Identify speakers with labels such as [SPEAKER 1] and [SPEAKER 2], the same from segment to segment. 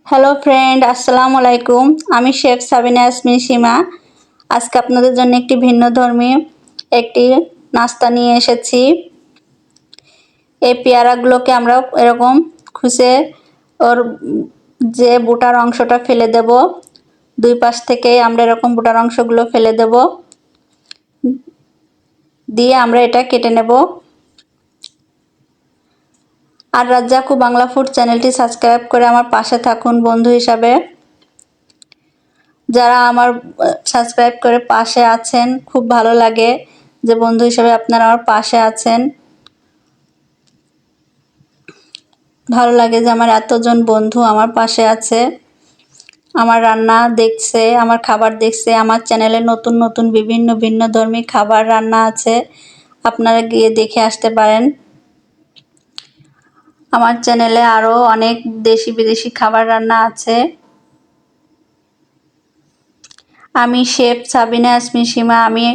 [SPEAKER 1] Hello friend, আসসালামু আলাইকুম। আমি শেফ সাবিনা ইয়াসমিন সীমা। আজকে আপনাদের জন্য একটি ভিন্নধর্মী একটি নাস্তা নিয়ে এসেছি। এই পেয়ারাগুলোকে আমরা এরকম খুঁজে ওর যে বুটার অংশটা ফেলে দেব। দুই পাশ থেকে আমরা এরকম বুটার অংশগুলো ফেলে দেব, দিয়ে আমরা এটা কেটে নেব। আর রাজ্জাকু বাংলা ফুড চ্যানেলটি সাবস্ক্রাইব করে আমার পাশে থাকুন বন্ধু হিসাবে। যারা আমার সাবস্ক্রাইব করে পাশে আছেন, খুব ভালো লাগে যে বন্ধু হিসেবে আপনারা আমার পাশে আছেন। ভালো লাগে যে আমার এতজন বন্ধু আমার পাশে আছে, আমার রান্না দেখছে, আমার খাবার দেখছে। আমার চ্যানেলে নতুন নতুন বিভিন্ন ভিন্নধর্মী খাবার রান্না আছে, আপনারা গিয়ে দেখে আসতে পারেন। আমার চ্যানেলে আরও অনেক দেশি বিদেশি খাবার রান্না আছে। আমি শেফ সাবিনা ইয়াসমিন সীমা। আমি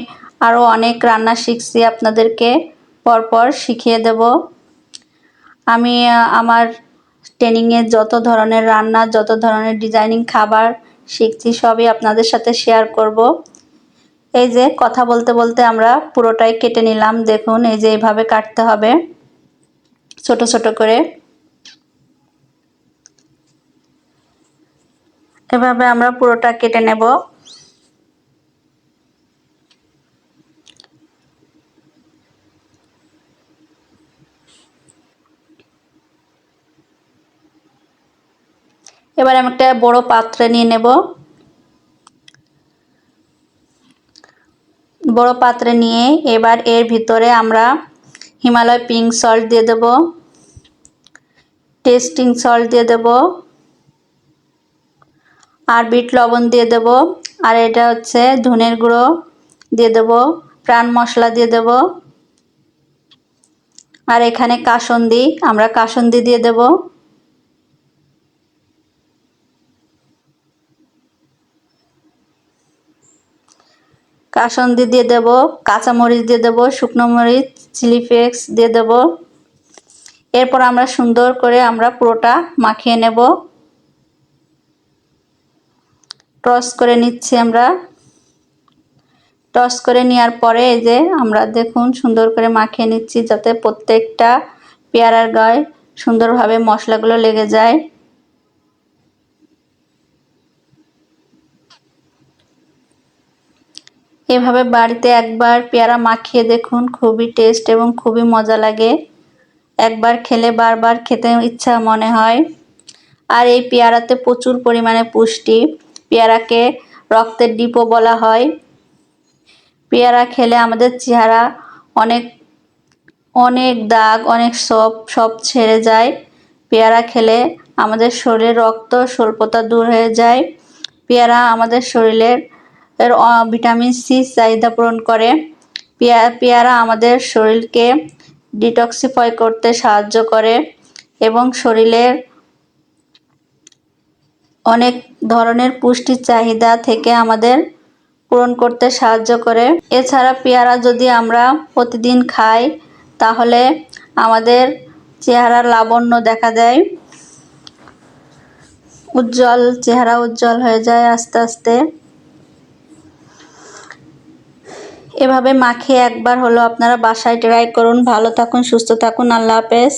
[SPEAKER 1] আরও অনেক রান্না শিখছি, আপনাদেরকে পরপর শিখিয়ে দেব। আমি আমার ট্রেনিংয়ে যত ধরনের রান্না, যত ধরনের ডিজাইনিং খাবার শিখছি, সবই আপনাদের সাথে শেয়ার করব। এই যে কথা বলতে বলতে আমরা পুরোটাই কেটে নিলাম। দেখুন, এই যে এইভাবে কাটতে হবে ছোট ছোট করে। এভাবে আমরা পুরোটা কেটে নেব। এবার আমি একটা বড় পাত্রে নিয়ে নেব। বড় পাত্রে নিয়ে এবার এর ভিতরে আমরা হিমালয় পিঙ্ক সল্ট দিয়ে দেব, টেস্টিং সল্ট দিয়ে দেব, আর বিট লবণ দিয়ে দেব, আর এটা হচ্ছে ধনের গুঁড়ো দিয়ে দেব, প্রাণ মশলা দিয়ে দেব, আর এখানে কাসুন্দি, আমরা কাসুন্দি দিয়ে দেব। কাসুন্দি দিয়ে দেব, কাঁচামরিচ দিয়ে দেব, শুকনো মরিচ, চিলি ফ্লেক্স দিয়ে দেব। এরপর আমরা সুন্দর করে আমরা পুরোটা মাখিয়ে নেব। টস করে নিচ্ছি আমরা। টস করে নেওয়ার পরে এই যে আমরা দেখুন সুন্দর করে মাখিয়ে নিচ্ছি, যাতে প্রত্যেকটা পেয়ারার গায়ে সুন্দরভাবে মশলাগুলো লেগে যায়। এভাবে বাড়িতে একবার পেয়ারা মাখিয়ে দেখুন, খুবই টেস্ট এবং খুবই মজা লাগে। একবার খেলে বারবার খেতে ইচ্ছা মনে হয়। আর এই পেয়ারাতে প্রচুর পরিমাণে পুষ্টি। পেয়ারাকে রক্তের ডিপো বলা হয়। পেয়ারা খেলে আমাদের চেহারা অনেক অনেক দাগ, অনেক সব ছেড়ে যায়। পেয়ারা খেলে আমাদের শরীরে রক্ত স্বল্পতা দূর হয়ে যায়। পেয়ারা আমাদের শরীরের ভিটামিন সি চাহিদা পূরণ করে। পেয়ারা আমাদের শরীরকে ডিটক্সিফাই করতে সাহায্য করে এবং শরীরের অনেক ধরনের পুষ্টির চাহিদা থেকে আমাদের পূরণ করতে সাহায্য করে। এছাড়া পেয়ারা যদি আমরা প্রতিদিন খাই, তাহলে আমাদের চেহারার লাবণ্য দেখা দেয়, চেহারা উজ্জ্বল হয়ে যায় আস্তে আস্তে। এভাবে মাখিয়ে একবার হলো আপনারা বাসায় ট্রাই করুন। ভালো থাকুন, সুস্থ থাকুন। আল্লাহ হাফেজ।